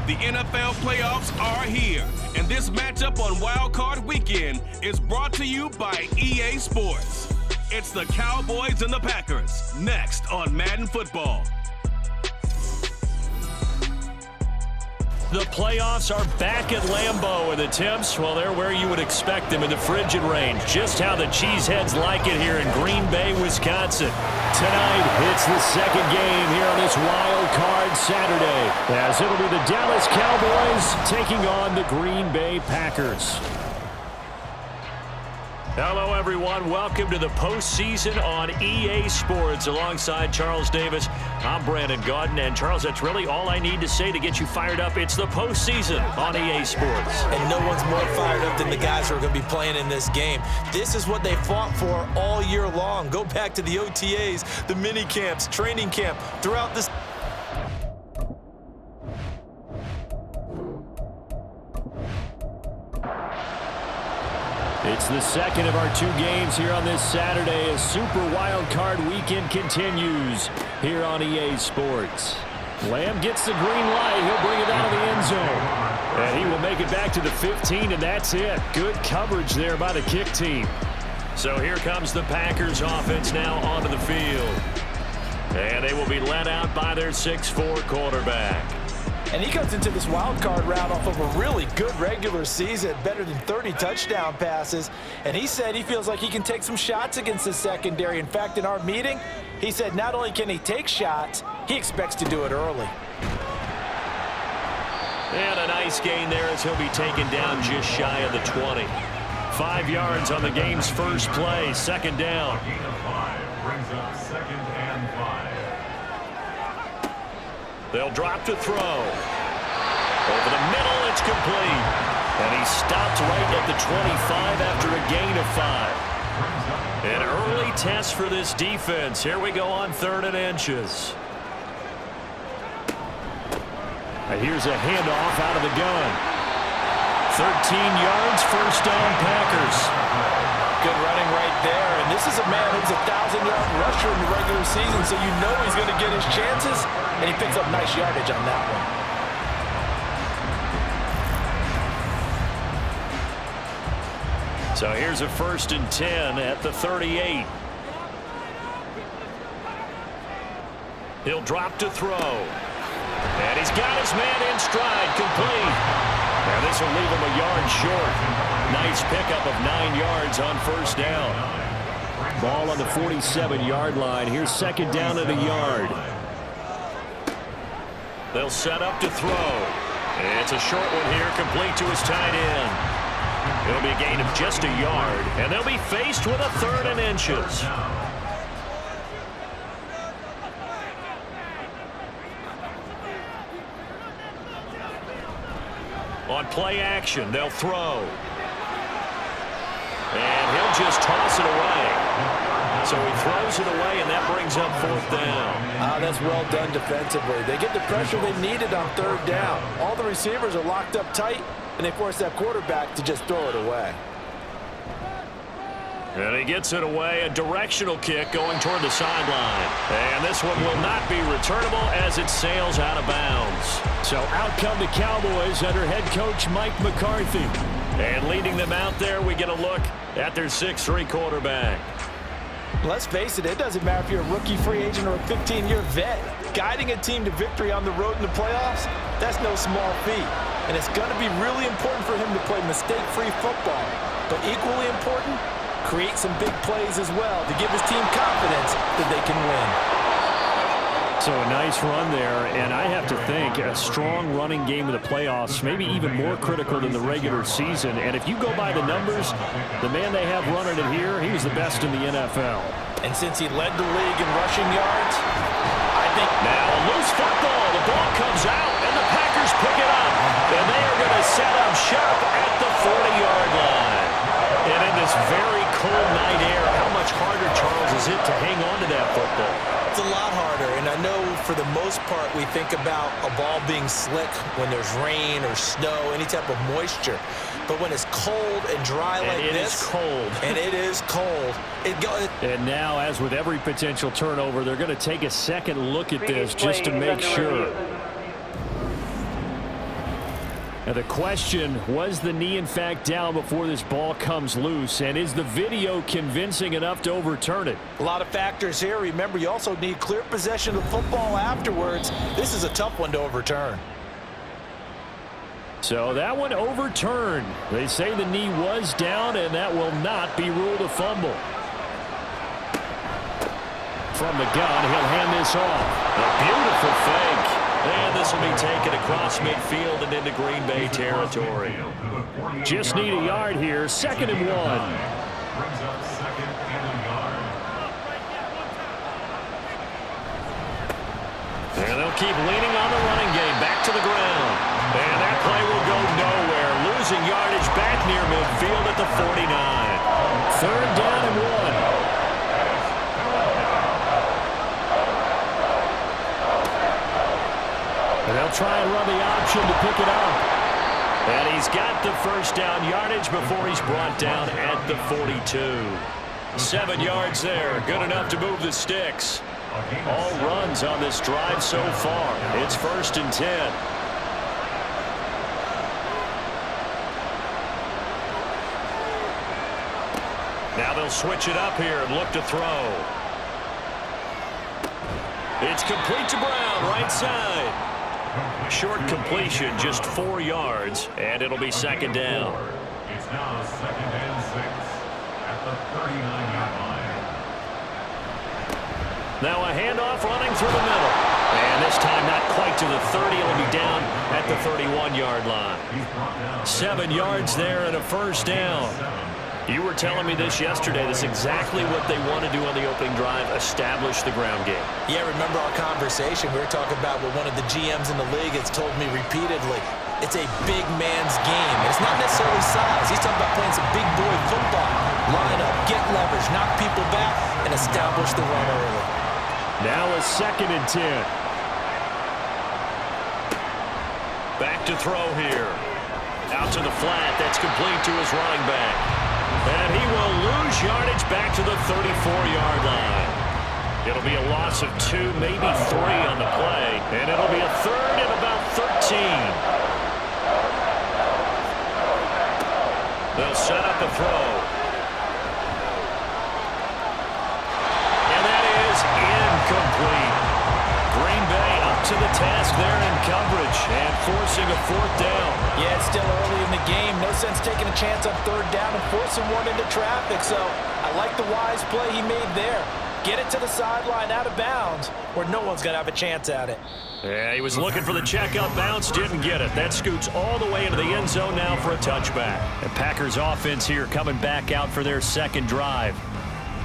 The NFL playoffs are here, and this matchup on Wild Card Weekend is brought to you by EA Sports. It's the Cowboys and the Packers, next on Madden Football. The playoffs are back at Lambeau, and the temps, well, they're where you would expect them in the frigid range. Just how the Cheeseheads like it here in Green Bay, Wisconsin. Tonight, it's the second game here on this Wild Card Saturday, as it'll be the Dallas Cowboys taking on the Green Bay Packers. Hello, everyone. Welcome to the postseason on EA Sports. Alongside Charles Davis, I'm Brandon Gaudin. And, Charles, that's really all I need to say to get you fired up. It's the postseason on EA Sports. And no one's more fired up than the guys who are going to be playing in this game. This is what they fought for all year long. Go back to the OTAs, the mini camps, training camp, throughout this. It's the second of our two games here on this Saturday as Super Wild Card Weekend continues here on EA Sports. Lamb gets the green light. He'll bring it out of the end zone. And he will make it back to the 15, and that's it. Good coverage there by the kick team. So here comes the Packers offense now onto the field. And they will be led out by their 6'4" quarterback. And he comes into this wild card round off of a really good regular season, better than 30 touchdown passes. And he said he feels like he can take some shots against the secondary. In fact, in our meeting, he said not only can he take shots, he expects to do it early. And a nice gain there as he'll be taken down just shy of the 20. 5 yards on the game's first play, second down. Brings up second and 5. They'll drop to throw. Over the middle, it's complete. And he stopped right at the 25 after a gain of 5. An early test for this defense. Here we go on 3rd and inches. And here's a handoff out of the gun. 13 yards, first down, Packers. Good running right there. And this is a man who's a 1,000-yard rusher in the regular season, so you know he's going to get his chances. And he picks up nice yardage on that one. So here's a 1st and 10 at the 38. He'll drop to throw. And he's got his man in stride, complete. And this will leave him a yard short. Nice pickup of 9 yards on first down. Ball on the 47-yard line. Here's second down at a yard. They'll set up to throw. It's a short one here, complete to his tight end. It'll be a gain of just a yard, and they'll be faced with a 3rd and inches. On play action, they'll throw. And he'll just toss it away. So he throws it away, and that brings up 4th down. That's well done defensively. They get the pressure they needed on 3rd down. All the receivers are locked up tight, and they force that quarterback to just throw it away. And he gets it away, a directional kick going toward the sideline. And this one will not be returnable as it sails out of bounds. So out come the Cowboys under head coach Mike McCarthy. And leading them out there, we get a look at their 6'3" quarterback. Let's face it, it doesn't matter if you're a rookie free agent or a 15-year vet. Guiding a team to victory on the road in the playoffs, that's no small feat. And it's going to be really important for him to play mistake-free football. But equally important, create some big plays as well to give his team confidence that they can win. So a nice run there, and I have to think a strong running game in the playoffs, maybe even more critical than the regular season. And if you go by the numbers, the man they have running it here, he was the best in the NFL. And since he led the league in rushing yards, I think now a loose football. The ball comes out, and the Packers pick it up. And they are going to set up shop at the 40-yard line. And in this very cold night air, how much harder, Charles, is it to hang on to that football? It's a lot harder, and I know for the most part we think about a ball being slick when there's rain or snow, any type of moisture. But when it's cold and dry like this, and it is cold, and now, as with every potential turnover, they're going to take a second look at this just to make sure. And the question, was the knee in fact down before this ball comes loose? And is the video convincing enough to overturn it? A lot of factors here. Remember, you also need clear possession of the football afterwards. This is a tough one to overturn. So that one overturned. They say the knee was down, and that will not be ruled a fumble. From the gun, he'll hand this off. A beautiful fake. And this will be taken across midfield and into Green Bay territory. Just need a yard here. 2nd and 1. Brings up 2nd and a yard. And they'll keep leaning on the running game. Back to the ground. And that play will go nowhere. Losing yardage back near midfield at the 49. 3rd down and 1. And they'll try and run the option to pick it up. And he's got the first down yardage before he's brought down at the 42. 7 yards there. Good enough to move the sticks. All runs on this drive so far. It's 1st and 10. Now they'll switch it up here and look to throw. It's complete to Brown, right side. Short completion, just 4 yards, and it'll be 2nd down. It's now 2nd and 6 at the 39-yard line. Now a handoff running through the middle. And this time not quite to the 30. It'll be down at the 31-yard line. 7 yards there and a 1st down. You were telling me this yesterday. That's exactly what they want to do on the opening drive, establish the ground game. Yeah, remember our conversation? We were talking about what one of the GMs in the league has told me repeatedly. It's a big man's game. And it's not necessarily size. He's talking about playing some big boy football. Line up, get leverage, knock people back, and establish the run early. Now a 2nd and 10. Back to throw here. Out to the flat. That's complete to his running back. And he will lose yardage back to the 34-yard line. It'll be a loss of 2, maybe 3 on the play. And it'll be a 3rd and about 13. They'll set up a throw. And that is incomplete. Green Bay up to the task there in coverage and forcing a 4th down. Yeah, it's still early in the game. No sense taking a chance on 3rd down and forcing one into traffic. So I like the wise play he made there. Get it to the sideline out of bounds where no one's going to have a chance at it. Yeah, he was looking for the check-up bounce, didn't get it. That scoots all the way into the end zone now for a touchback. The Packers offense here coming back out for their 2nd drive.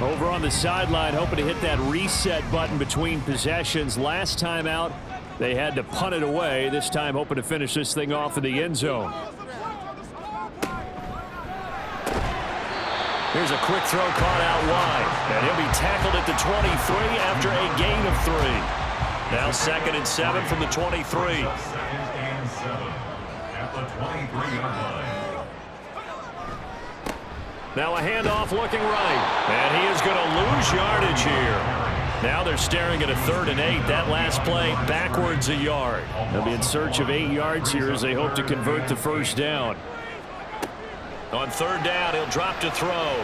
Over on the sideline, hoping to hit that reset button between possessions. Last time out, they had to punt it away. This time, hoping to finish this thing off in the end zone. Here's a quick throw caught out wide. And he'll be tackled at the 23 after a gain of 3. Now 2nd and 7 from the 23. 2nd and 7 at the 23-yard line. Now a handoff looking right. And he is going to lose yardage here. Now they're staring at a 3rd and 8. That last play backwards a yard. They'll be in search of 8 yards here as they hope to convert the 1st down. On 3rd down, he'll drop to throw.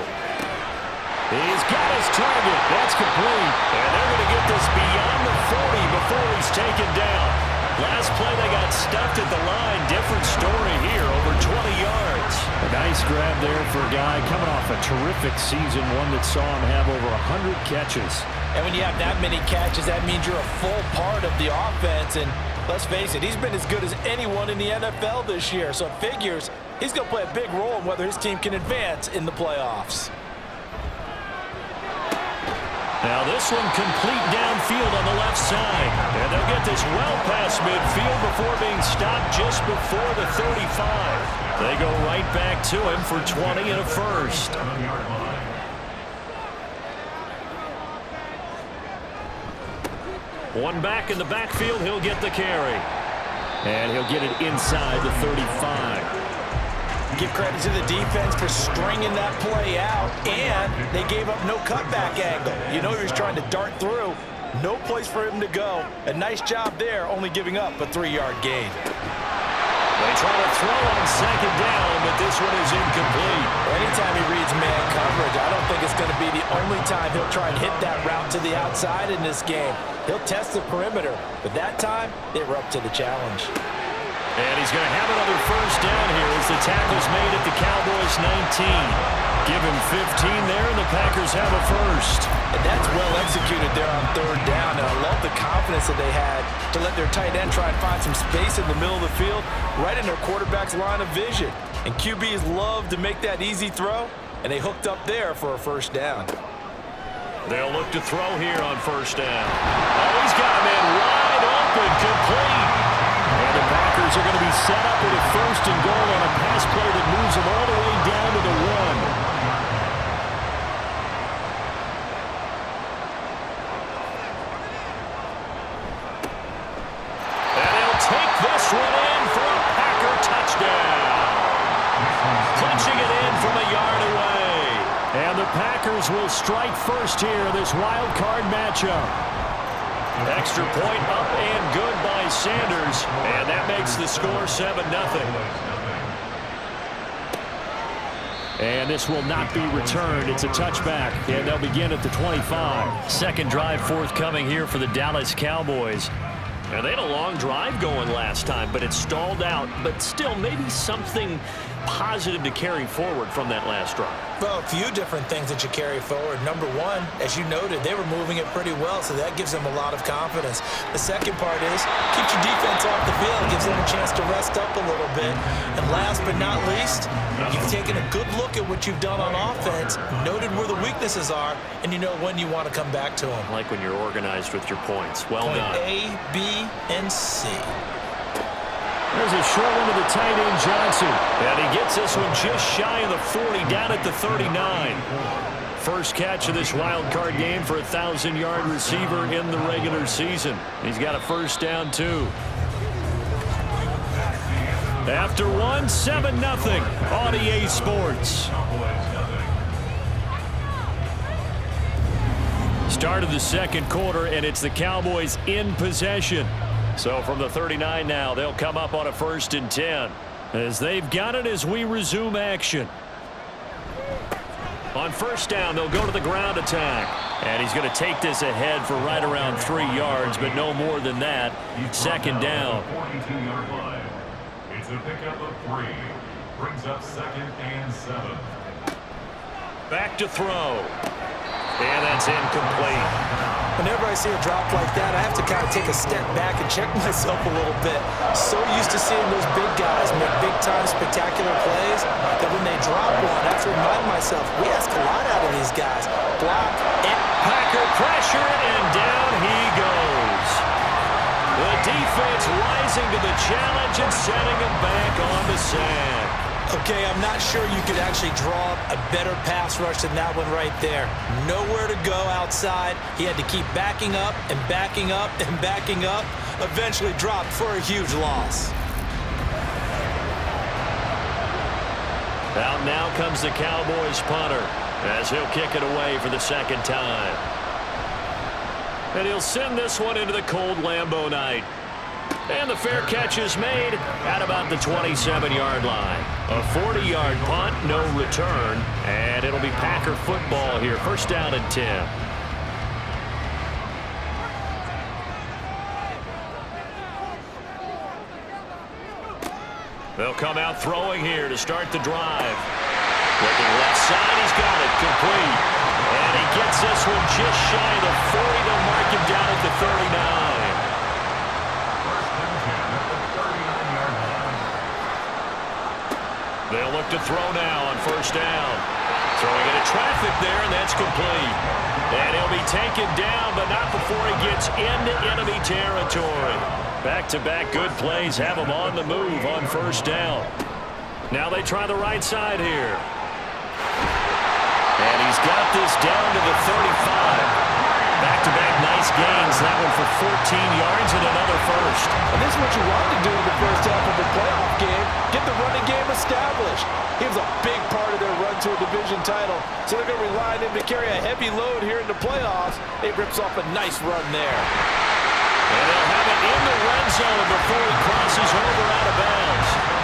He's got his target. That's complete. And they're going to get this beyond the 40 before he's taken down. Last play, they got stuffed at the line. Different story here, over 20 yards. A nice grab there for a guy coming off a terrific season, one that saw him have over 100 catches. And when you have that many catches, that means you're a full part of the offense. And let's face it, he's been as good as anyone in the NFL this year. So it figures he's going to play a big role in whether his team can advance in the playoffs. Now this one complete downfield on the left side. And they'll get this well past midfield before being stopped just before the 35. They go right back to him for 20 and a 1st. One back in the backfield, he'll get the carry. And he'll get it inside the 35. Give credit to the defense for stringing that play out, and they gave up no cutback angle. You know he was trying to dart through. No place for him to go. A nice job there, only giving up a 3-yard gain. They try to throw on second down, but this one is incomplete. Anytime he reads man coverage, I don't think it's going to be the only time he'll try and hit that route to the outside in this game. He'll test the perimeter, but that time, they were up to the challenge. And he's going to have another first down here as the tackle's made at the Cowboys 19. Give him 15 there, and the Packers have a first. And that's well executed there on third down. And I love the confidence that they had to let their tight end try and find some space in the middle of the field, right in their quarterback's line of vision. And QBs love to make that easy throw, and they hooked up there for a first down. They'll look to throw here on first down. Oh, he's got a man wide open, complete. And the Packers are going to be set up with a first and goal on a pass play that moves them all the way down to the 1. Take this one in for a Packer touchdown. Punching it in from a yard away. And the Packers will strike first here in this wild card matchup. Extra point up and good by Sanders. And that makes the score 7-0. And this will not be returned. It's a touchback, and they'll begin at the 25. Second drive forthcoming here for the Dallas Cowboys. And they had a long drive going last time, but it stalled out. But still, maybe something positive to carry forward from that last drive. Well, a few different things that you carry forward. Number one, as you noted, they were moving it pretty well, so that gives them a lot of confidence. The second part is, keeps your defense off the field, gives them a chance to rest up a little bit. And last but not least, you've taken a good look at what you've done on offense, noted where the weaknesses are, and you know when you want to come back to them. Like when you're organized with your points. Well done. Point A, B, and C. There's a short one to the tight end, Johnson. And he gets this one just shy of the 40, down at the 39. First catch of this wild card game for a 1,000-yard receiver in the regular season. He's got a first down, too. After one, 7-0 on EA Sports. Start of the second quarter, and it's the Cowboys in possession. So from the 39 now, they'll come up on a 1st and 10. As they've got it as we resume action. On first down, they'll go to the ground attack. And he's going to take this ahead for right around 3 yards, but no more than that. Second down. 42-yard line. It's a pickup of 3. Brings up 2nd and 7. Back to throw. And that's incomplete. Whenever I see a drop like that, I have to kind of take a step back and check myself a little bit. So used to seeing those big guys make big-time spectacular plays that when they drop one, I have to remind myself, we ask a lot out of these guys. Block, and Packer pressure, and down he goes. The defense rising to the challenge and setting him back on the sack. Okay, I'm not sure you could actually draw up a better pass rush than that one right there. Nowhere to go outside. He had to keep backing up and backing up and backing up. Eventually dropped for a huge loss. Out now comes the Cowboys punter as he'll kick it away for the second time. And he'll send this one into the cold Lambeau night. And the fair catch is made at about the 27-yard line. A 40-yard punt, no return, and it'll be Packer football here. First down and 10. They'll come out throwing here to start the drive. Looking left side, he's got it complete. And he gets this one just shy of the 40. They'll mark him down at the 39. They'll look to throw now on first down. Throwing into traffic there, and that's complete. And he'll be taken down, but not before he gets into enemy territory. Back-to-back good plays have him on the move on first down. Now they try the right side here. And he's got this down to the 35. Back-to-back nice gains. That one for 14 yards and another first. And this is what you want to do in the first half of the playoff game. Get the running game established. He was a big part of their run to a division title. So they're going to rely on him to carry a heavy load here in the playoffs. He rips off a nice run there. And they'll have it in the red zone before he crosses over out of bounds.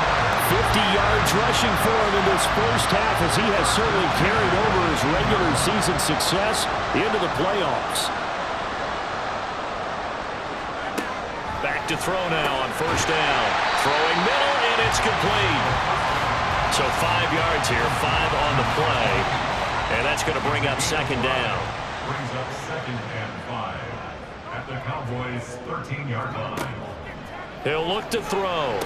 50 yards rushing for him in this first half, as he has certainly carried over his regular season success into the playoffs. Back to throw now on first down. Throwing middle, and it's complete. So 5 yards here, 5 on the play. And that's going to bring up second down. Brings up 2nd and 5 at the Cowboys' 13-yard line. He'll look to throw.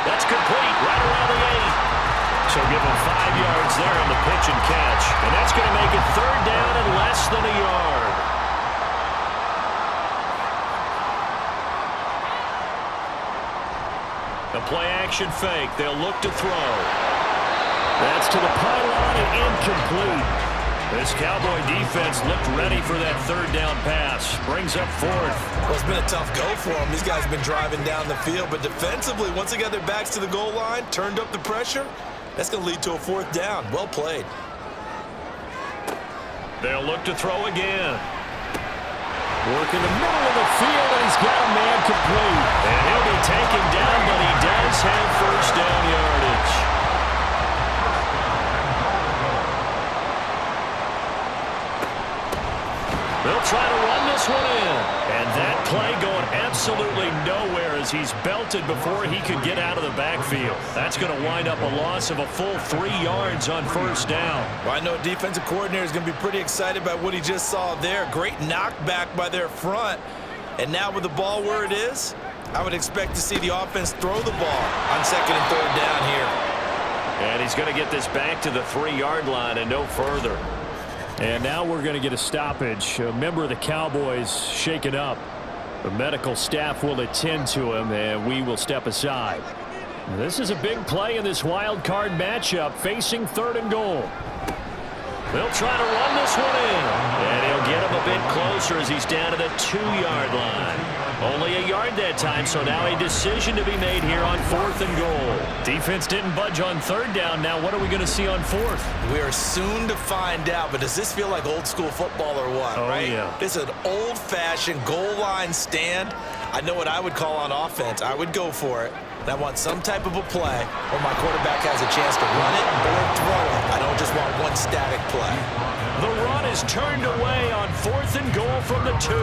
That's complete right around the 8. So give him 5 yards there on the pitch and catch. And that's going to make it third down and less than a yard. The play-action fake. They'll look to throw. That's to the pylon and incomplete. This Cowboy defense looked ready for that third down pass. Brings up 4th. Well, it's been a tough go for them. These guys have been driving down the field, but defensively, once they got their backs to the goal line, turned up the pressure, that's going to lead to a 4th down. Well played. They'll look to throw again. Work in the middle of the field, and he's got a man complete. And he'll be taken down, but he does have first down yardage. They'll try to run this one in. And that play going absolutely nowhere as he's belted before he could get out of the backfield. That's going to wind up a loss of a full 3 yards on first down. Well, I know a defensive coordinator is going to be pretty excited about what he just saw there. Great knockback by their front. And now with the ball where it is, I would expect to see the offense throw the ball on 2nd and 3rd down here. And he's going to get this back to the 3-yard line and no further. And now we're going to get a stoppage. A member of the Cowboys shaken up. The medical staff will attend to him, and we will step aside. This is a big play in this wild card matchup, facing 3rd and goal. They'll try to run this one in. And he'll get him a bit closer as he's down to the 2-yard line. Only a yard that time, so now a decision to be made here on 4th and goal. Defense didn't budge on 3rd down. Now what are we going to see on 4th? We are soon to find out, but does this feel like old school football or what, right? Yeah. This is an old-fashioned goal line stand. I know what I would call on offense. I would go for it. And I want some type of a play where my quarterback has a chance to run it or throw it. I don't just want one static play. The run is turned away on 4th and goal from the 2.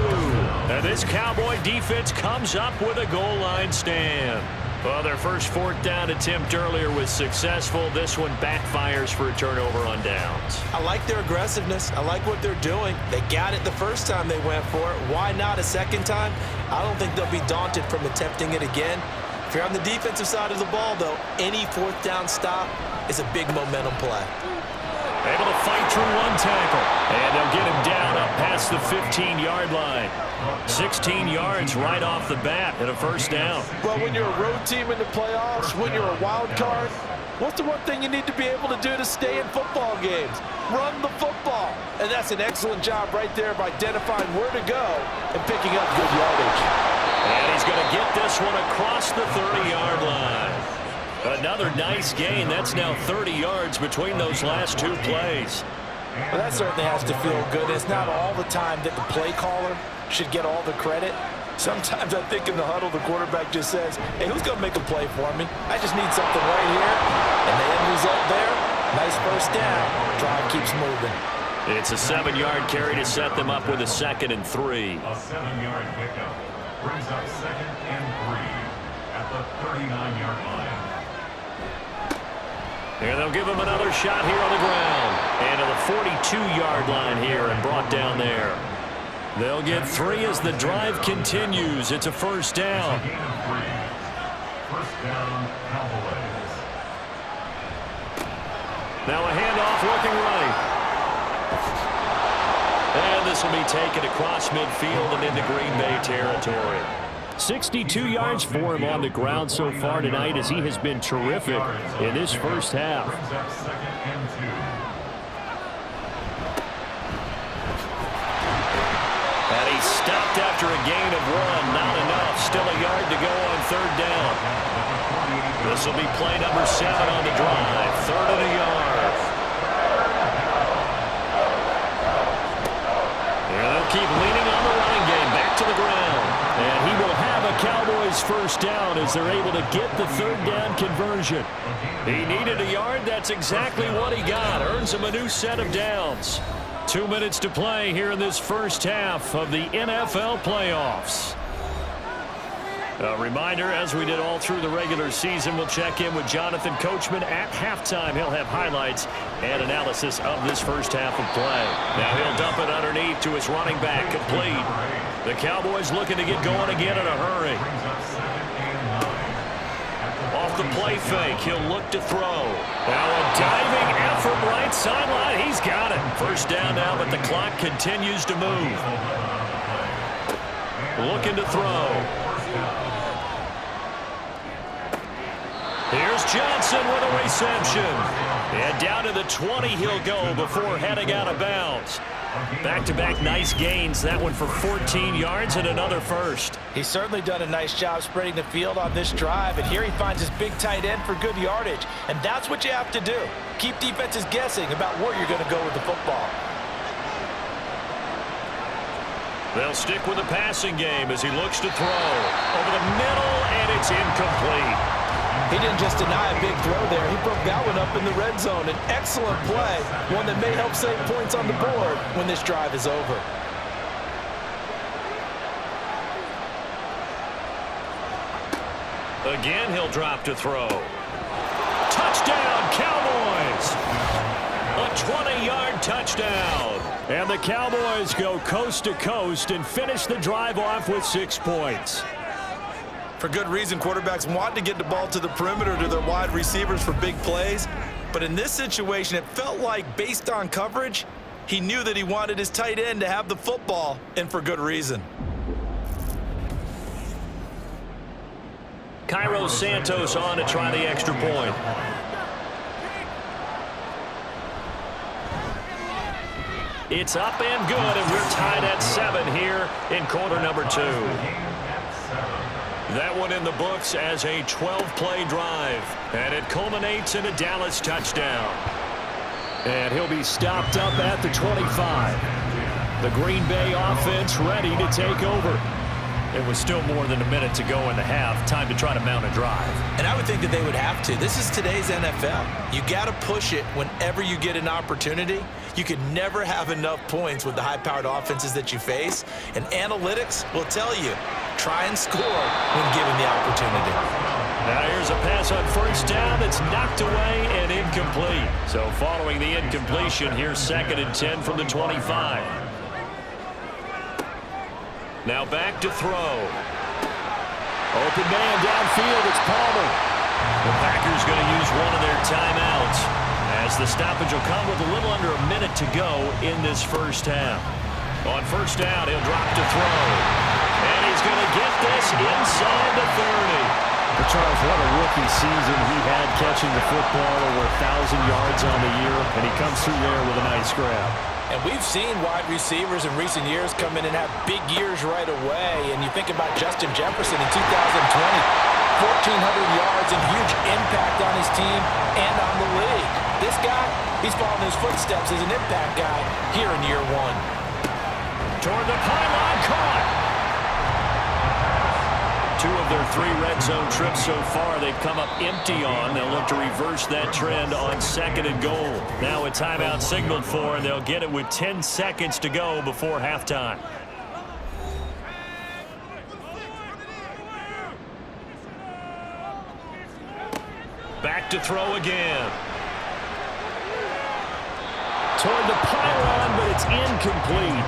And this Cowboy defense comes up with a goal line stand. Well, their first 4th down attempt earlier was successful. This one backfires for a turnover on downs. I like their aggressiveness. I like what they're doing. They got it the first time they went for it. Why not a second time? I don't think they'll be daunted from attempting it again. If you're on the defensive side of the ball, though, any 4th down stop is a big momentum play. Able to fight through one tackle. And they'll get him down up past the 15-yard line. 16 yards right off the bat and a first down. Well, when you're a road team in the playoffs, when you're a wild card, what's the one thing you need to be able to do to stay in football games? Run the football. And that's an excellent job right there of identifying where to go and picking up good yardage. And he's going to get this one across the 30-yard line. Another nice gain. That's now 30 yards between those last 2 plays. Well, that certainly has to feel good. It's not all the time that the play caller should get all the credit. Sometimes I think in the huddle, the quarterback just says, hey, who's going to make a play for me? I just need something right here. And the end result there, nice first down. Drive keeps moving. It's a 7-yard carry to set them up with a 2nd and 3. A 7-yard pickup brings up 2nd and 3 at the 39-yard line. And they'll give him another shot here on the ground. And to the 42-yard line here and brought down there. They'll get 3 as the drive continues. It's a first down. It's a gain of 3. First down, Cowboys. Now a handoff looking right. And this will be taken across midfield and into Green Bay territory. 62 yards for him on the ground so far tonight, as he has been terrific in this first half. Brings up 2nd and 2. And he stopped after a gain of 1. Not enough. Still a yard to go on 3rd down. This will be play number 7 on the drive. 3rd and a yard. And they'll keep leaning on the running game. Back to the ground. And he will have a Cowboys nice first down as they're able to get the third down conversion. He needed a yard. That's exactly what he got. Earns him a new set of downs. 2 minutes to play here in this first half of the NFL playoffs. A reminder, as we did all through the regular season, we'll check in with Jonathan Coachman at halftime. He'll have highlights and analysis of this first half of play. Now he'll dump it underneath to his running back, complete. The Cowboys looking to get going again in a hurry. Off the play fake, he'll look to throw. Now a diving effort right sideline. He's got it. First down now, but the clock continues to move. Looking to throw. Here's Johnson with a reception. And down to the 20 he'll go before heading out of bounds. Back-to-back nice gains. That one for 14 yards and another first. He's certainly done a nice job spreading the field on this drive, and here he finds his big tight end for good yardage. And that's what you have to do. Keep defenses guessing about where you're going to go with the football. They'll stick with the passing game as he looks to throw. Over the middle, and it's incomplete. He didn't just deny a big throw there. He broke that one up in the red zone. An excellent play, one that may help save points on the board when this drive is over. Again, he'll drop to throw. Touchdown, Cowboys! A 20-yard touchdown. And the Cowboys go coast to coast and finish the drive off with 6 points. For good reason, quarterbacks want to get the ball to the perimeter to their wide receivers for big plays. But in this situation, it felt like, based on coverage, he knew that he wanted his tight end to have the football, and for good reason. Cairo Santos on to try the extra point. It's up and good, and we're tied at 7 here in quarter number 2. That one in the books as a 12-play drive, and it culminates in a Dallas touchdown. And he'll be stopped up at the 25. The Green Bay offense ready to take over. It was still more than a minute to go in the half. Time to try to mount a drive. And I would think that they would have to. This is today's NFL. You got to push it whenever you get an opportunity. You can never have enough points with the high-powered offenses that you face. And analytics will tell you, try and score when given the opportunity. Now here's a pass on first down that's knocked away and incomplete. So following the incompletion, here's 2nd and 10 from the 25. Now back to throw. Open man downfield, it's Palmer. The Packers going to use one of their timeouts as the stoppage will come with a little under a minute to go in this first half. On first down, he'll drop to throw. And he's going to get this inside the 30. But Charles, what a rookie season he had catching the football, over 1,000 yards on the year, and he comes through there with a nice grab. And we've seen wide receivers in recent years come in and have big years right away. And you think about Justin Jefferson in 2020, 1,400 yards and huge impact on his team and on the league. This guy, he's following his footsteps as an impact guy here in year 1. Toward the pylon, caught. 2 of their 3 red zone trips so far they've come up empty on. They'll look to reverse that trend on 2nd and goal. Now a timeout signaled for, and they'll get it with 10 seconds to go before halftime. Back to throw again. Toward the pylon, but it's incomplete.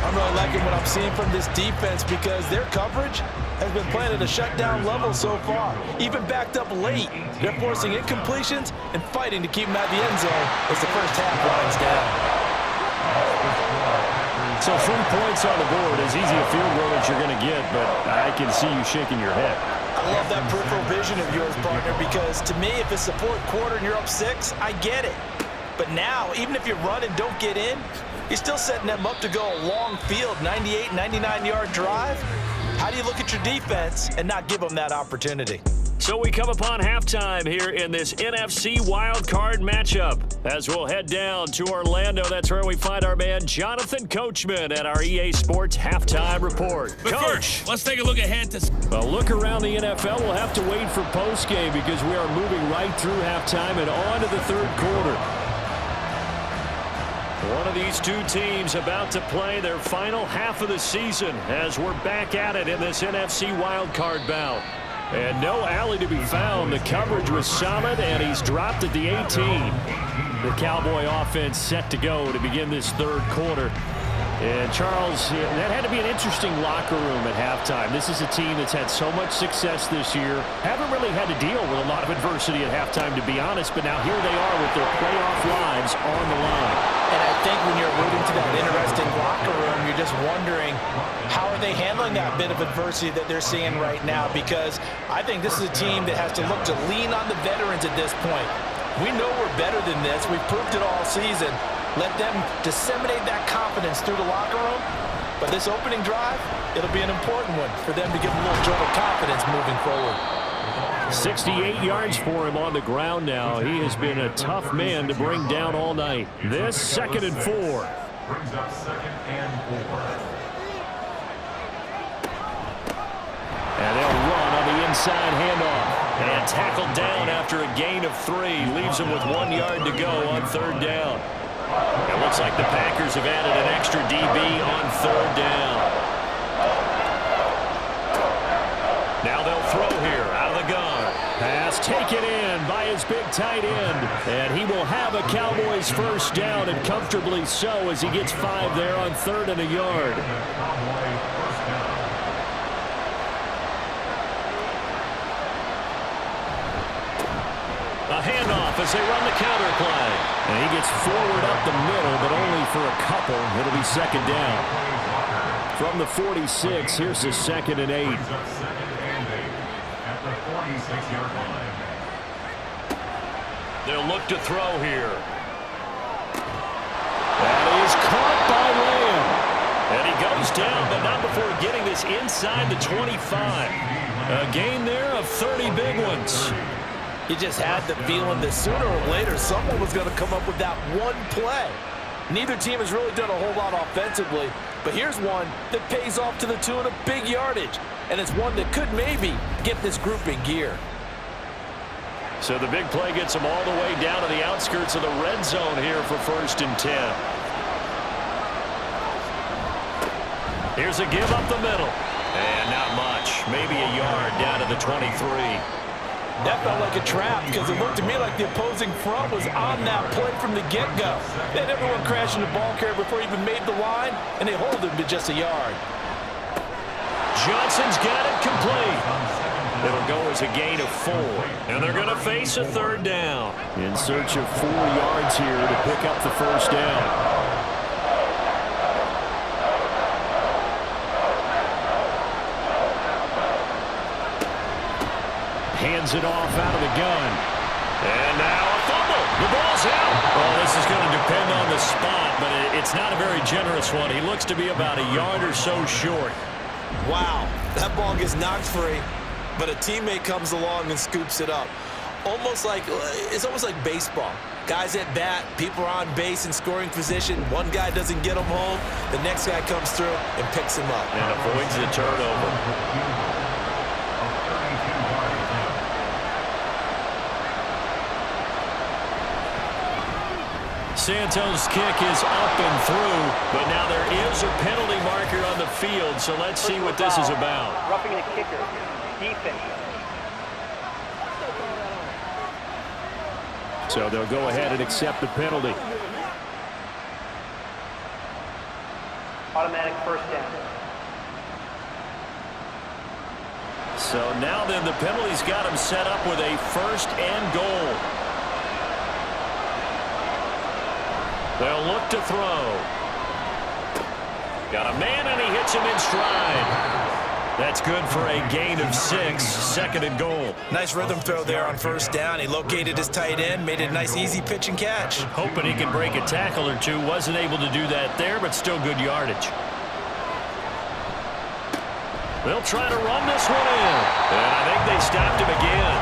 I'm really liking what I'm seeing from this defense because their coverage has been playing at a shutdown level so far. Even backed up late, they're forcing incompletions and fighting to keep them at the end zone as the first half winds down. So 3 points on the board, as easy a field goal as you're going to get, but I can see you shaking your head. I love that peripheral vision of yours, partner, because to me, if it's the 4th quarter and you're up 6, I get it. But now, even if you run and don't get in, you're still setting them up to go a long field, 98, 99-yard drive. How do you look at your defense and not give them that opportunity? So we come upon halftime here in this NFC wildcard matchup. As we'll head down to Orlando, that's where we find our man Jonathan Coachman at our EA Sports Halftime Report. But first, let's take a look ahead to... A look around the NFL. We'll have to wait for postgame because we are moving right through halftime and on to the third quarter. One of these two teams about to play their final half of the season as we're back at it in this NFC wildcard bout. And no alley to be found. The coverage was solid, and he's dropped at the 18. The Cowboy offense set to go to begin this third quarter. And Charles, that had to be an interesting locker room at halftime. This is a team that's had so much success this year. Haven't really had to deal with a lot of adversity at halftime, to be honest. But now here they are with their playoff lives on the line. And I think when you're alluding to that interesting locker room, you're just wondering, how are they handling that bit of adversity that they're seeing right now? Because I think this is a team that has to look to lean on the veterans at this point. We know we're better than this. We've proved it all season. Let them disseminate that confidence through the locker room. But this opening drive, it'll be an important one for them to give a little jolt of confidence moving forward. 68 yards for him on the ground now. He has been a tough man to bring down all night. This 2nd and 4. Brings up 2nd and 4. And they'll run on the inside handoff. And tackled down after a gain of 3. Leaves him with 1 yard to go on 3rd down. It looks like the Packers have added an extra DB on 3rd down. Now they'll throw here out of the gun. Pass taken in by his big tight end. And he will have a Cowboys first down, and comfortably so, as he gets 5 there on 3rd and a yard. A handoff as they run the counter play. And he gets forward up the middle, but only for a couple. It'll be 2nd down. From the 46, here's the 2nd and 8. At the 46-yard line. They'll look to throw here. That is caught by Lamb. And he goes down, but not before getting this inside the 25. A gain there of 30 big ones. You just had the feeling that sooner or later someone was going to come up with that one play. Neither team has really done a whole lot offensively, but here's one that pays off to the tune of big yardage, and it's one that could maybe get this group in gear. So the big play gets them all the way down to the outskirts of the red zone here for 1st and 10. Here's a give up the middle. And not much. Maybe a yard down to the 23. That felt like a trap because it looked to me like the opposing front was on that play from the get-go. They had everyone crashing the ball carrier before he even made the line, and they hold him to just a yard. Johnson's got it complete. It'll go as a gain of 4. And they're going to face a 3rd down. In search of 4 yards here to pick up the first down. Hands it off out of the gun. And now a fumble. The ball's out. Well, this is going to depend on the spot, but it's not a very generous one. He looks to be about a yard or so short. Wow, that ball gets knocked free, but a teammate comes along and scoops it up. It's almost like baseball. Guys at bat, people are on base in scoring position. One guy doesn't get him home. The next guy comes through and picks him up. And avoids the turnover. Santos' kick is up and through, but now there is a penalty marker on the field, so let's see what this is about. Roughing the kicker, defense. So they'll go ahead and accept the penalty. Automatic first down. So now then the penalty's got him set up with a 1st and goal. They'll look to throw. Got a man, and he hits him in stride. That's good for a gain of 6, 2nd and goal. Nice rhythm throw there on 1st down. He located his tight end, made it a nice, easy pitch and catch. Hoping he can break a tackle or two. Wasn't able to do that there, but still good yardage. They'll try to run this one in. And I think they stopped him again.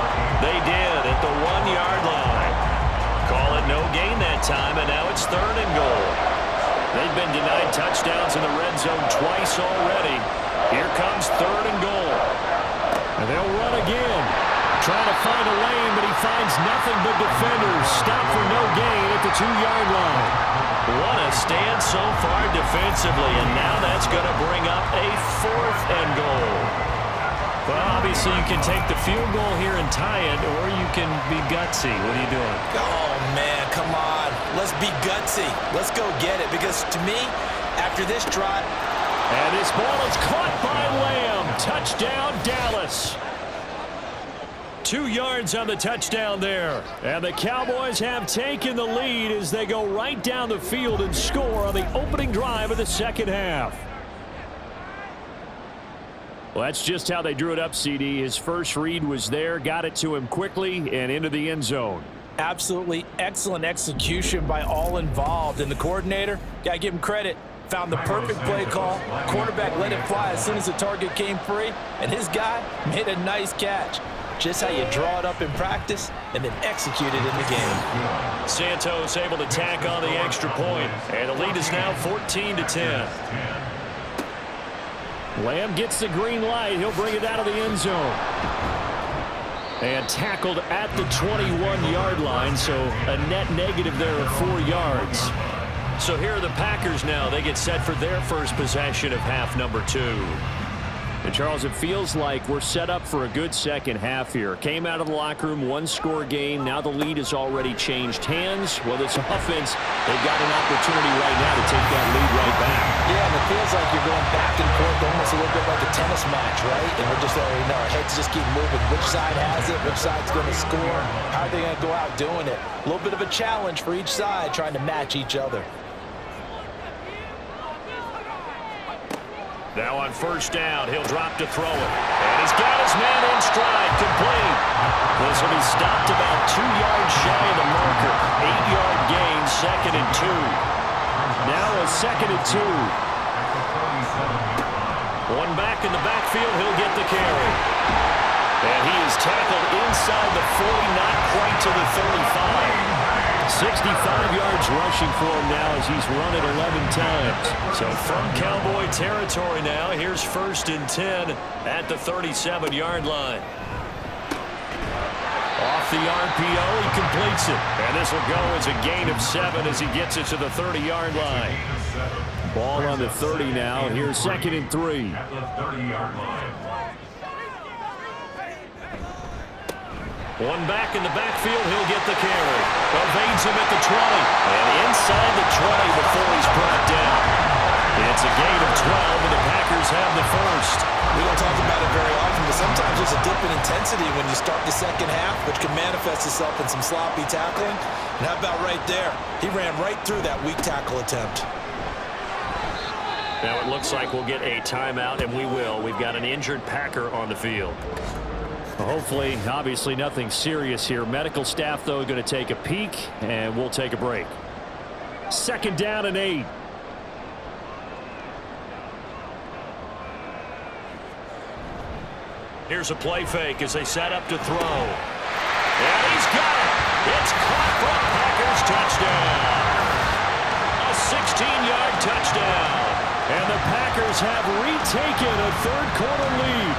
They did at the 1-yard line. Call it no gain that time, and now it's 3rd and goal. They've been denied touchdowns in the red zone twice already. Here comes 3rd and goal. And they'll run again. Trying to find a lane, but he finds nothing but defenders. Stop for no gain at the 2-yard line. What a stand so far defensively, and now that's going to bring up a 4th and goal. Well, obviously you can take the field goal here and tie it, or you can be gutsy. What are you doing? Oh, man, come on. Let's be gutsy. Let's go get it, because to me, after this drive... And this ball is caught by Lamb. Touchdown, Dallas. 2 yards on the touchdown there. And the Cowboys have taken the lead as they go right down the field and score on the opening drive of the second half. Well, that's just how they drew it up, CD. His first read was there, got it to him quickly, and into the end zone. Absolutely excellent execution by all involved. And the coordinator, got to give him credit, found the perfect play call. Quarterback let it fly as soon as the target came free, and his guy made a nice catch. Just how you draw it up in practice and then execute it in the game. Santos able to tack on the extra point, and the lead is now 14-10. Lamb gets the green light. He'll bring it out of the end zone. And tackled at the 21-yard line, so a net negative there of 4 yards. So here are the Packers now. They get set for their first possession of half number 2. And Charles, it feels like we're set up for a good second half here. Came out of the locker room, 1-score game. Now the lead has already changed hands. Well, this offense, they've got an opportunity right now to take that lead right back. Yeah, and it feels like you're going back and forth almost a little bit like a tennis match, right? And we're just already know our heads just keep moving. Which side has it? Which side's going to score? How are they going to go out doing it? A little bit of a challenge for each side trying to match each other. Now on first down, he'll drop to throw it. And he's got his man in stride, complete. This will be stopped about 2 yards shy of the marker. 8-yard gain, 2nd and 2. Now a 2nd and 2. One back in the backfield, he'll get the carry. And he is tackled inside the 40, not quite to the 35. 65 yards rushing for him now as he's run it 11 times. So from Cowboy territory now, here's 1st and 10 at the 37-yard line. Off the RPO, he completes it. And this will go as a gain of 7 as he gets it to the 30-yard line. Ball on the 30 now. Here's 2nd and 3. At the 30-yard line. One back in the backfield, he'll get the carry. Evades him at the 20. And inside the 20 before he's brought down. It's a gain of 12, and the Packers have the first. We don't talk about it very often, but sometimes there's a dip in intensity when you start the second half, which can manifest itself in some sloppy tackling. And how about right there? He ran right through that weak tackle attempt. Now it looks like we'll get a timeout, and we will. We've got an injured Packer on the field. Hopefully, obviously nothing serious here. Medical staff, though, going to take a peek, and we'll take a break. 2nd down and 8. Here's a play fake as they set up to throw. And he's got it. It's caught for a Packers touchdown. A 16-yard touchdown. And the Packers have retaken a third-quarter lead.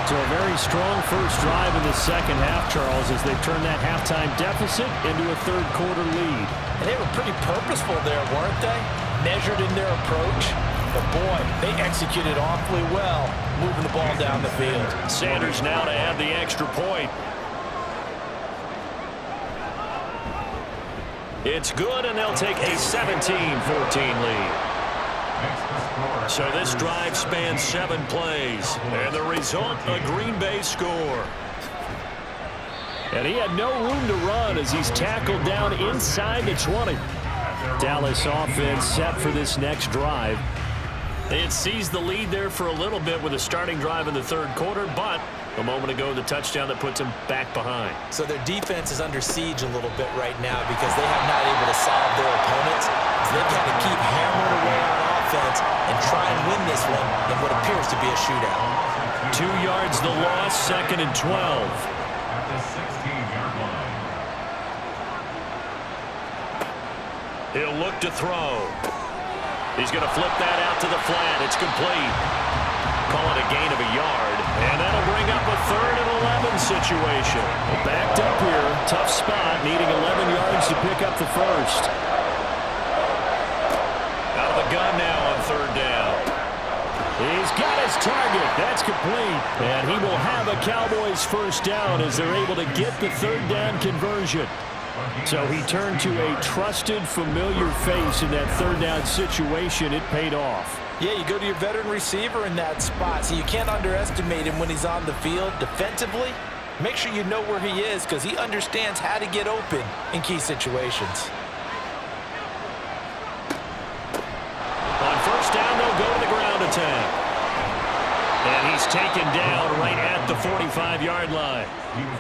So a very strong first drive in the second half, Charles, as they've turned that halftime deficit into a third-quarter lead. And they were pretty purposeful there, weren't they? Measured in their approach. But, boy, they executed awfully well, moving the ball down the field. Sanders now to add the extra point. It's good, and they'll take a 17-14 lead. So this drive spans 7 plays, and the result, a Green Bay score. And he had no room to run as he's tackled down inside the 20. Dallas offense set for this next drive. They had seized the lead there for a little bit with a starting drive in the 3rd quarter, but a moment ago, the touchdown that puts them back behind. So their defense is under siege a little bit right now because they have not able to solve their opponents. So they've had to keep hammering away on offense. defense and try and win this one in what appears to be a shootout. 2 yards the loss, 2nd and 12. At the 16-yard line. He'll look to throw. He's going to flip that out to the flat. It's complete. Call it a gain of a yard, and that'll bring up a 3rd and 11 situation. Backed up here, tough spot, needing 11 yards to pick up the first. Out of the gun now on 3rd down. He's got his target. That's complete. And he will have a Cowboys first down as they're able to get the 3rd down conversion. So he turned to a trusted, familiar face in that 3rd down situation. It paid off. Yeah, you go to your veteran receiver in that spot, so you can't underestimate him when he's on the field defensively. Make sure you know where he is because he understands how to get open in key situations. On 1st down, they'll go to the ground attack. And he's taken down right at the 45-yard line.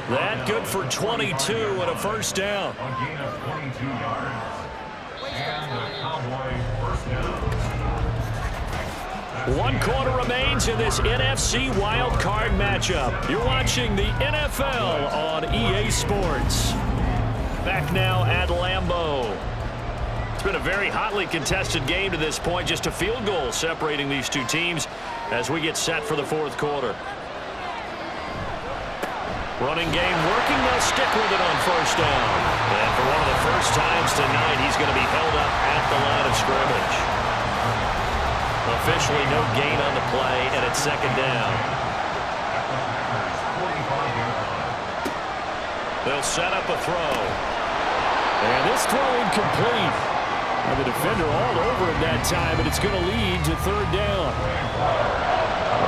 That good for 22 and a 1st down. A gain of 22 yards. And the Cowboy first down. 1 quarter remains in this NFC wild card matchup. You're watching the NFL on EA Sports. Back now at Lambeau. It's been a very hotly contested game to this point. Just a field goal separating these two teams as we get set for the 4th quarter. Running game working. They'll stick with it on 1st down. And for one of the first times tonight, he's going to be held up at the line of scrimmage. Officially no gain on the play, and it's 2nd down. They'll set up a throw. And this throw incomplete. And the defender all over him that time, and it's going to lead to 3rd down.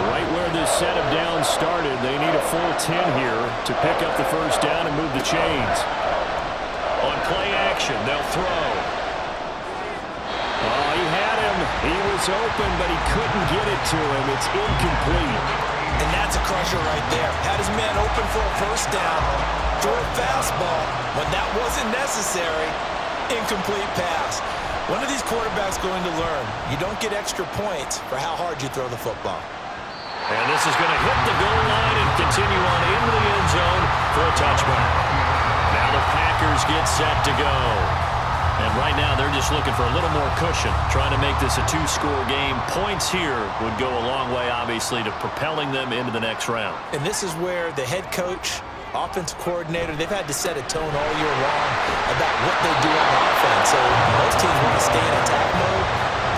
Right where this set of downs started, they need a full 10 here to pick up the 1st down and move the chains. On play action, they'll throw. Oh, he had him. He was open, but he couldn't get it to him. It's incomplete. And that's a crusher right there. Had his man open for a 1st down. Throw a fastball when that wasn't necessary. Incomplete pass. One of these quarterbacks going to learn. You don't get extra points for how hard you throw the football. And this is going to hit the goal line and continue on into the end zone for a touchback. Now the Packers get set to go. And right now they're just looking for a little more cushion, trying to make this a 2-score game. Points here would go a long way, obviously, to propelling them into the next round. And this is where the head coach, offensive coordinator, they've had to set a tone all year long about what they do on offense. So most teams want to stay in attack mode,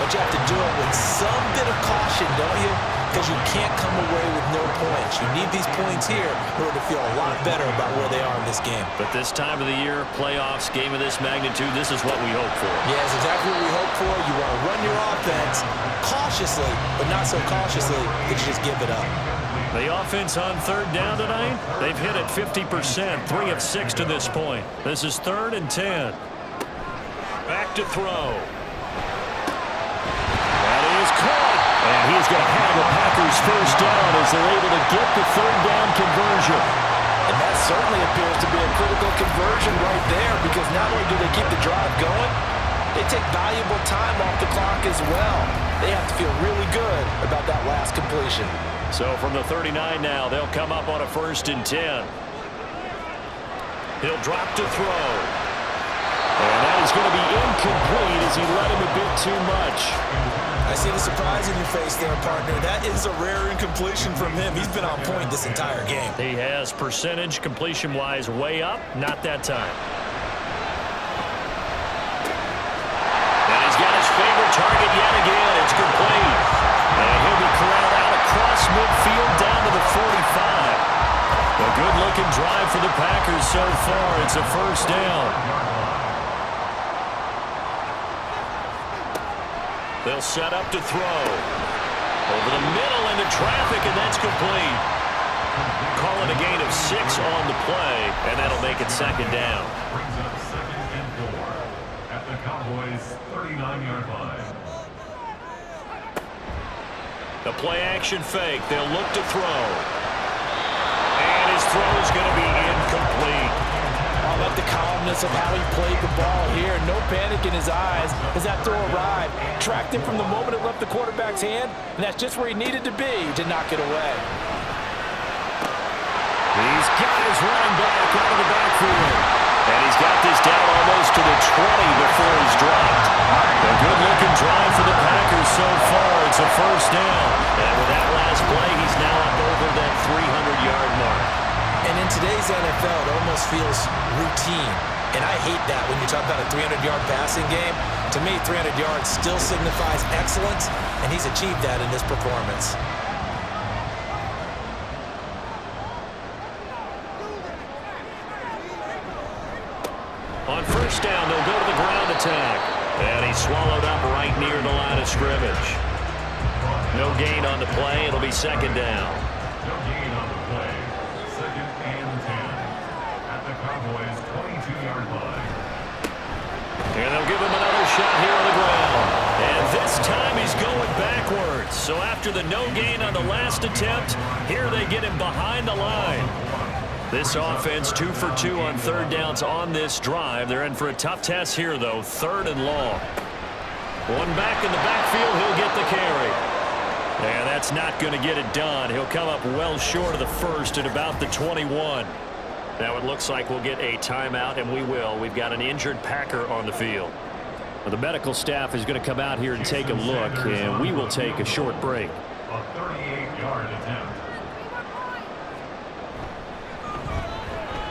but you have to do it with some bit of caution, don't you? Because you can't come away with no points. You need these points here in order to feel a lot better about where they are in this game. But this time of the year, playoffs, game of this magnitude, this is what we hope for. Yeah, it's exactly what we hope for. You want to run your offense cautiously, but not so cautiously that you just give it up. The offense on 3rd down tonight, they've hit it 50%, 3 of 6 to this point. This is 3rd and 10. Back to throw. That is caught. And he's going to have the Packers first down as they're able to get the 3rd down conversion. And that certainly appears to be a critical conversion right there because not only do they keep the drive going, they take valuable time off the clock as well. They have to feel really good about that last completion. So from the 39 now, they'll come up on a 1st and 10. He'll drop to throw. And that is going to be incomplete as he let him a bit too much. I see the surprise in your face there, partner. That is a rare incompletion from him. He's been on point this entire game. He has percentage completion-wise way up, not that time. And he's got his favorite target yet again. It's complete. And he'll be corralled out across midfield down to the 45. A good-looking drive for the Packers so far. It's a 1st down. They'll set up to throw. Over the middle into traffic, and that's complete. Call it a gain of 6 on the play, and that'll make it 2nd down. Brings up 2nd and 4 at the Cowboys' 39-yard line. The play-action fake. They'll look to throw. And his throw is going to be incomplete. Oh, like the calmness of how he played the ball here. No panic in his eyes as that throw arrived. Tracked him from the moment it left the quarterback's hand, and that's just where he needed to be to knock it away. He's got his running back out of the backfield. And he's got this down almost to the 20 before he's dropped. A good-looking drive for the Packers so far. It's a first down. And with that last play, he's now up over that 300-yard mark. And in today's NFL, it almost feels routine. And I hate that when you talk about a 300-yard passing game. To me, 300 yards still signifies excellence, and he's achieved that in this performance. On first down, they'll go to the ground attack. And he's swallowed up right near the line of scrimmage. No gain on the play. It'll be second down. No gain on the play. Second and 10. At the Cowboys' 22-yard line. And they'll give him another shot here on the ground. And this time he's going backwards. So after the no gain on the last attempt, here they get him behind the line. This offense 2 for 2 on third downs on this drive. They're in for a tough test here, though. Third and long. One back in the backfield. He'll get the carry. And that's not going to get it done. He'll come up well short of the first at about the 21. Now it looks like we'll get a timeout, and we will. We've got an injured Packer on the field. Well, the medical staff is going to come out here and take a look, and we will take a short break. A 38-yard attempt.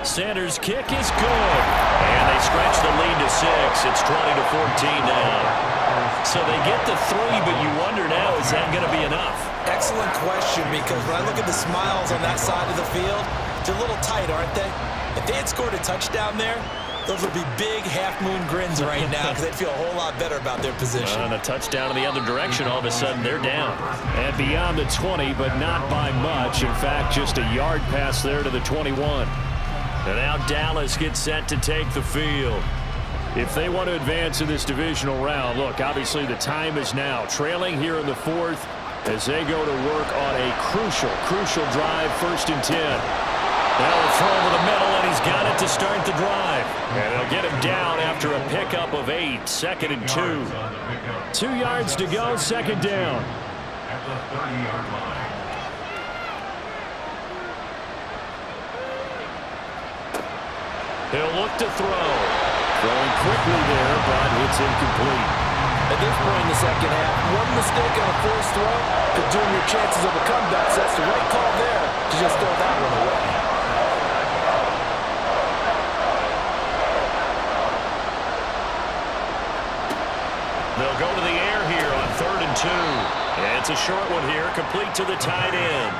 Sanders' kick is good. And they stretch the lead to 6. It's 20-14 now. So they get the 3, but you wonder now, is that going to be enough? Excellent question, because when I look at the smiles on that side of the field, they're a little tight, aren't they? If they had scored a touchdown there, those would be big half-moon grins right now because they'd feel a whole lot better about their position. And a touchdown in the other direction, all of a sudden they're down. And beyond the 20, but not by much. In fact, just a yard pass there to the 21. And now Dallas gets set to take the field. If they want to advance in this divisional round, look, obviously the time is now. Trailing here in the fourth as they go to work on a crucial drive, 1st and 10. Now a throw over the middle, and he's got it to start the drive. And they'll get him down after a pickup of 8, 2nd and 2. 2 yards to go, 2nd down. At the 30-yard line. He'll look to throw. Throwing quickly there, but it's incomplete. At this point in the second half, one mistake on a forced throw could doom your chances of a comeback. So that's the right call there to just throw that one away. They'll go to the air here on 3rd and 2. And it's a short one here, complete to the tight end.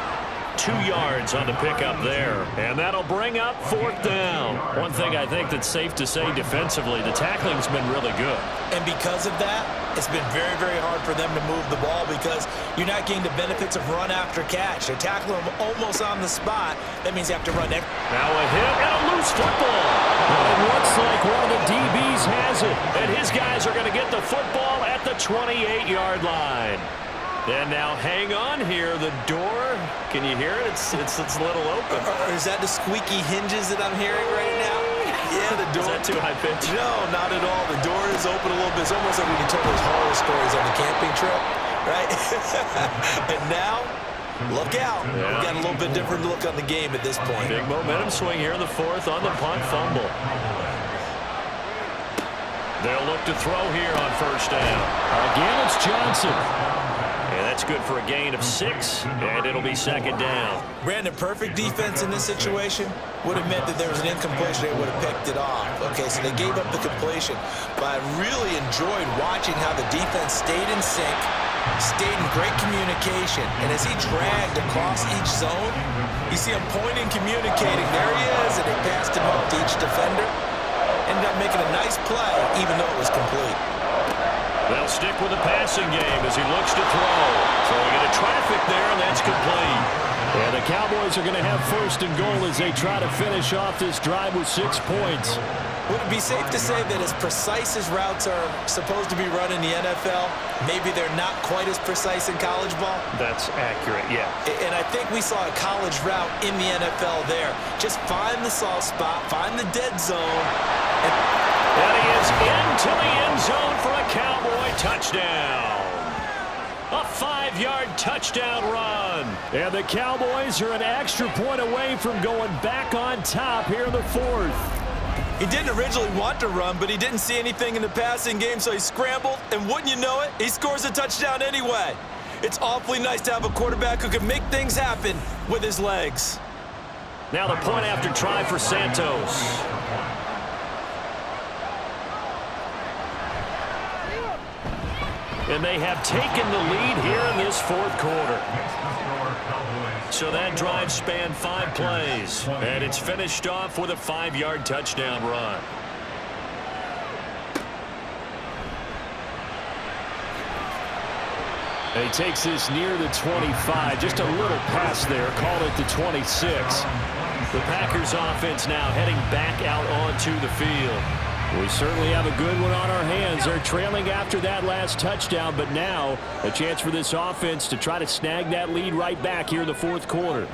2 yards on the pickup there. And that'll bring up 4th down. One thing I think that's safe to say defensively, the tackling's been really good. And because of that, it's been very, very hard for them to move the ball because you're not getting the benefits of run after catch. They're tackling them almost on the spot. That means you have to run every. Now a hit and a loose football. Well, it looks like one of the DBs has it. And his guys are going to get the football at the 28-yard line. And now hang on here. The door, can you hear it? It's a little open. Or is that the squeaky hinges that I'm hearing right now? Yeah, the door. Is that too high pitch? No, not at all. The door is open a little bit. It's almost like when you told those horror stories on the camping trip, right? And now, look out. Yeah. We got a little bit different look on the game at this point. Big momentum swing here in the 4th on the punt fumble. They'll look to throw here on 1st down. Again, it's Johnson. And that's good for a gain of 6, and it'll be 2nd down. Brandon, perfect defense in this situation would have meant that there was an incompletion. They would have picked it off. Okay, so they gave up the completion. But I really enjoyed watching how the defense stayed in sync, stayed in great communication. And as he dragged across each zone, you see him pointing, communicating. There he is, and they passed him off to each defender. Ended up making a nice play, even though it was complete. They'll stick with the passing game as he looks to throw. Throwing into traffic there, and that's complete. And the Cowboys are going to have 1st and goal as they try to finish off this drive with 6 points. Would it be safe to say that as precise as routes are supposed to be run in the NFL, maybe they're not quite as precise in college ball? That's accurate, yeah. And I think we saw a college route in the NFL there. Just find the soft spot, find the dead zone. And he is into the end zone for a Cowboy touchdown. A 5-yard touchdown run. And the Cowboys are an extra point away from going back on top here in the fourth. He didn't originally want to run, but he didn't see anything in the passing game, so he scrambled, and wouldn't you know it, he scores a touchdown anyway. It's awfully nice to have a quarterback who can make things happen with his legs. Now the point after try for Santos. And they have taken the lead here in this fourth quarter. So that drive spanned 5 plays. And it's finished off with a 5-yard touchdown run. And he takes this near the 25. Just a little pass there. Called it the 26. The Packers offense now heading back out onto the field. We certainly have a good one on our hands. They're trailing after that last touchdown, but now a chance for this offense to try to snag that lead right back here in the fourth quarter.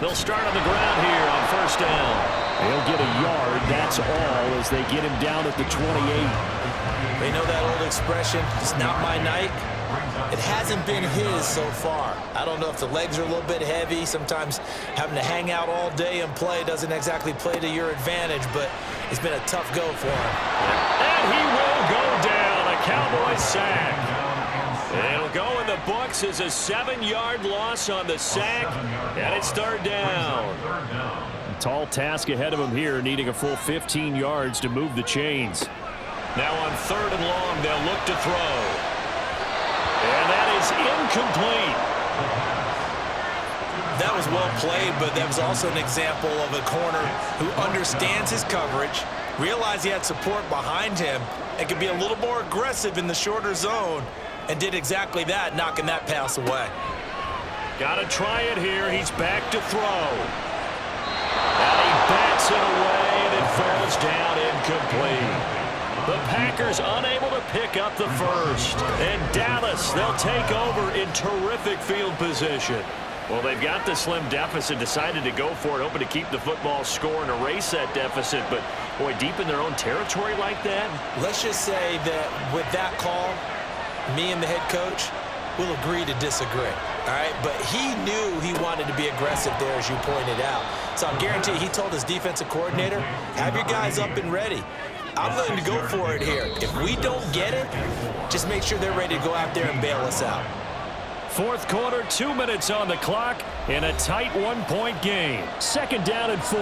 They'll start on the ground here on first down. They'll get a yard, that's all, as they get him down at the 28. They know that old expression, it's not my night. It hasn't been his so far. I don't know if the legs are a little bit heavy. Sometimes having to hang out all day and play doesn't exactly play to your advantage, but it's been a tough go for him. And he will go down, a Cowboys sack. It'll go in the books as a 7-yard loss on the sack, and it's third down. A tall task ahead of him here, needing a full 15 yards to move the chains. Now on third and long, they'll look to throw. And that is incomplete. That was well played, but that was also an example of a corner who understands his coverage, realized he had support behind him, and could be a little more aggressive in the shorter zone, and did exactly that, knocking that pass away. Got to try it here. He's back to throw. And he bats it away, and it falls down incomplete. The Packers unable to pick up the first. And Dallas, they'll take over in terrific field position. Well, they've got the slim deficit, decided to go for it, hoping to keep the football score and erase that deficit. But, boy, deep in their own territory like that. Let's just say that with that call, me and the head coach will agree to disagree. All right, but he knew he wanted to be aggressive there, as you pointed out. So I guarantee he told his defensive coordinator, have your guys up and ready. I'm willing to go for it here. If we don't get it, just make sure they're ready to go out there and bail us out. Fourth quarter, 2 minutes on the clock in a tight 1-point game. Second down and 4.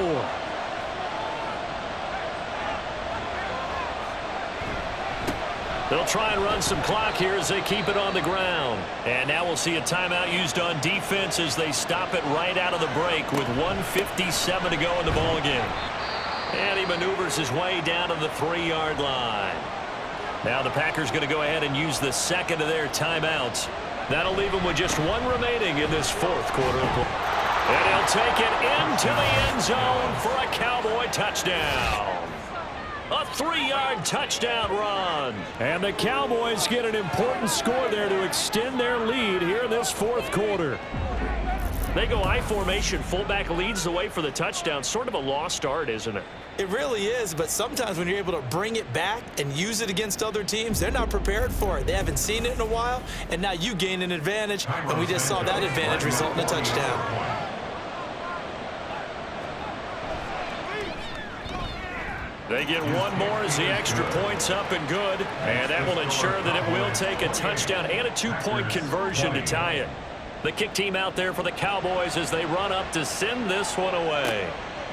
They'll try and run some clock here as they keep it on the ground. And now we'll see a timeout used on defense as they stop it right out of the break with 1:57 to go in the ballgame. And he maneuvers his way down to the 3-yard line. Now the Packers going to go ahead and use the second of their timeouts. That'll leave them with just 1 remaining in this fourth quarter. And he'll take it into the end zone for a Cowboy touchdown. A 3-yard touchdown run. And the Cowboys get an important score there to extend their lead here in this fourth quarter. They go I formation. Fullback leads the way for the touchdown. Sort of a lost art, isn't it? It really is, but sometimes when you're able to bring it back and use it against other teams, they're not prepared for it. They haven't seen it in a while, and now you gain an advantage, and we just saw that advantage result in a touchdown. They get one more as the extra point's up and good, and that will ensure that it will take a touchdown and a 2-point conversion to tie it. The kick team out there for the Cowboys as they run up to send this one away.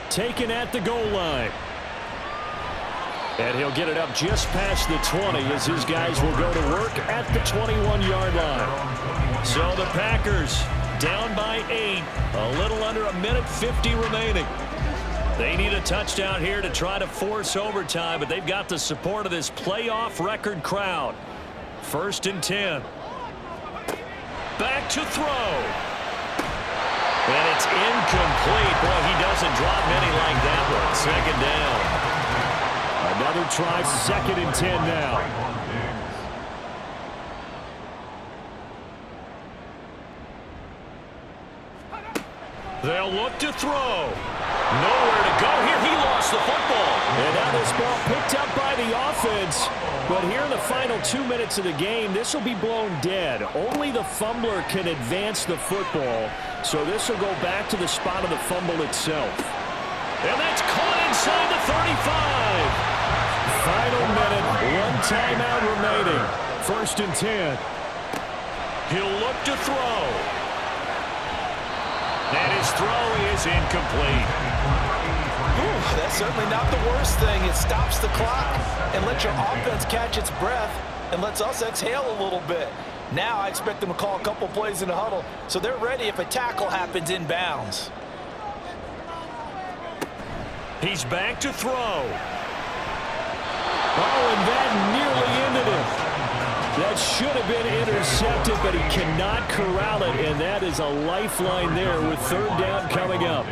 Taken at the goal line. And he'll get it up just past the 20 as his guys will go to work at the 21-yard line. So the Packers down by 8, a little under 1:50 remaining. They need a touchdown here to try to force overtime, but they've got the support of this playoff record crowd. 1st and 10. Back to throw. And it's incomplete. Boy, he doesn't drop many like that one. 2nd down. Another try, 2nd and 10 now. They'll look to throw. Nowhere to go here. He lost the football. And now this ball picked up by the offense. But here in the final 2 minutes of the game, this will be blown dead. Only the fumbler can advance the football. So this will go back to the spot of the fumble itself. And that's caught inside the 35. Final minute, 1 timeout remaining. 1st and 10. He'll look to throw. And his throw is incomplete. Ooh, that's certainly not the worst thing. It stops the clock and lets your offense catch its breath and lets us exhale a little bit. Now I expect them to call a couple plays in the huddle so they're ready if a tackle happens inbounds. He's back to throw. Oh, and that nearly ended it. That should have been intercepted, but he cannot corral it, and that is a lifeline there with 3rd down coming up.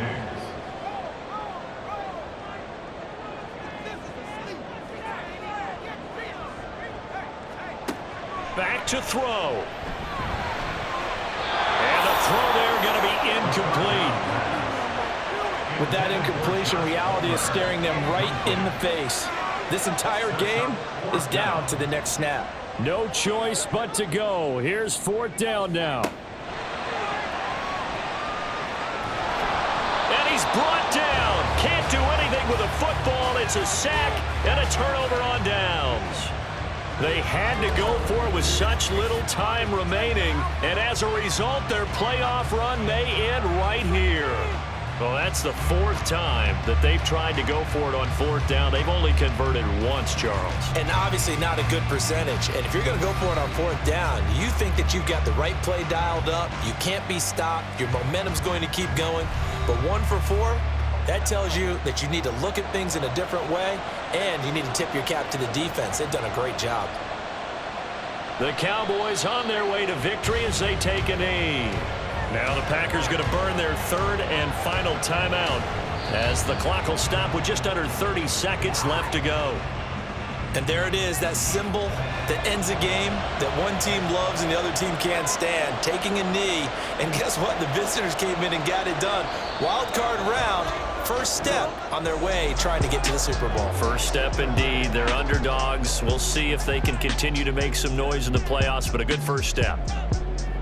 Back to throw. And the throw there going to be incomplete. With that incompletion, reality is staring them right in the face. This entire game is down to the next snap. No choice but to go. Here's 4th down now. And he's brought down. Can't do anything with a football. It's a sack and a turnover on downs. They had to go for it with such little time remaining. And as a result, their playoff run may end right here. Well, that's the 4th time that they've tried to go for it on 4th down. They've only converted once, Charles. And obviously not a good percentage. And if you're going to go for it on 4th down, you think that you've got the right play dialed up. You can't be stopped. Your momentum's going to keep going. But 1 for 4, that tells you that you need to look at things in a different way, and you need to tip your cap to the defense. They've done a great job. The Cowboys on their way to victory as they take a knee. Now the Packers going to burn their 3rd and final timeout as the clock will stop with just under 30 seconds left to go. And there it is, that symbol that ends a game that one team loves and the other team can't stand, taking a knee. And guess what? The visitors came in and got it done. Wild card round, first step on their way trying to get to the Super Bowl. First step indeed. They're underdogs. We'll see if they can continue to make some noise in the playoffs, but a good first step.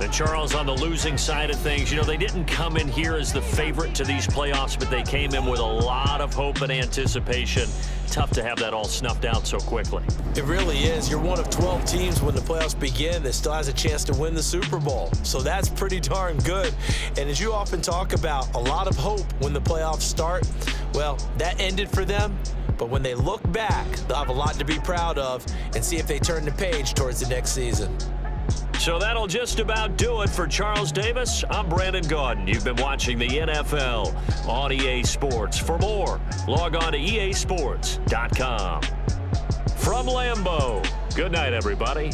And Charles, on the losing side of things, you know, they didn't come in here as the favorite to these playoffs, but they came in with a lot of hope and anticipation. Tough to have that all snuffed out so quickly. It really is. You're one of 12 teams when the playoffs begin that still has a chance to win the Super Bowl. So that's pretty darn good. And as you often talk about, a lot of hope when the playoffs start. Well, that ended for them. But when they look back, they'll have a lot to be proud of and see if they turn the page towards the next season. So that'll just about do it for Charles Davis. I'm Brandon Gaudin. You've been watching the NFL on EA Sports. For more, log on to easports.com. From Lambeau, good night, everybody.